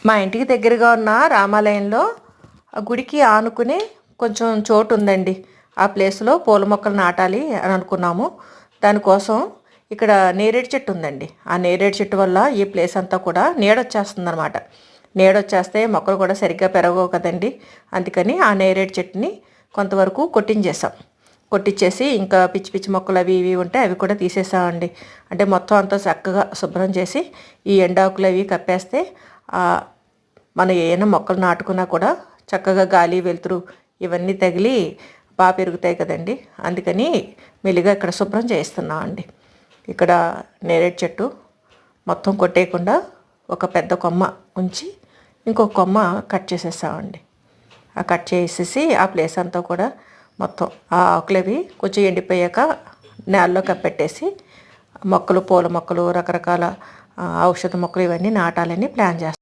మా ఇంటికి దగ్గరగా ఉన్న రామాలయంలో ఆ గుడికి ఆనుకుని కొంచెం చోటు ఉందండి. ఆ ప్లేస్లో పూల మొక్కలు నాటాలి అని అనుకున్నాము. దానికోసం ఇక్కడ నేరేడు చెట్టు ఉందండి. ఆ నేరేడు చెట్టు వల్ల ఈ ప్లేస్ అంతా కూడా నీడొచ్చేస్తుంది అనమాట. నీడొచ్చేస్తే మొక్కలు కూడా సరిగ్గా పెరగవు కదండి. అందుకని ఆ నేరేడు చెట్టుని కొంతవరకు కొట్టించేసాం. కొట్టించేసి ఇంకా పిచ్చి పిచ్చి మొక్కలు అవి ఇవి ఉంటే అవి కూడా తీసేసామండి. అంటే మొత్తం అంతా చక్కగా శుభ్రం చేసి ఈ ఎండాకులు అవి కప్పేస్తే మనం ఏమైనా మొక్కలు నాటుకున్నా కూడా చక్కగా గాలి వెలుతురు ఇవన్నీ తగిలి బాగా పెరుగుతాయి కదండి. అందుకని మెల్లిగా ఇక్కడ శుభ్రం చేయిస్తున్నామండి. ఇక్కడ నేరేడు చెట్టు మొత్తం కొట్టేయకుండా ఒక పెద్ద కొమ్మ ఉంచి ఇంకొక కొమ్మ కట్ చేసేసామండి. ఆ కట్ చేసేసి ఆ ప్లేస్ అంతా కూడా మొత్తం ఆ ఆకులవి కొంచెం ఎండిపోయాక నేలలో కప్పెట్టేసి మొక్కలు పూల మొక్కలు రకరకాల ఔషధ మొక్కలు ఇవన్నీ నాటాలని ప్లాన్ చేస్తాం.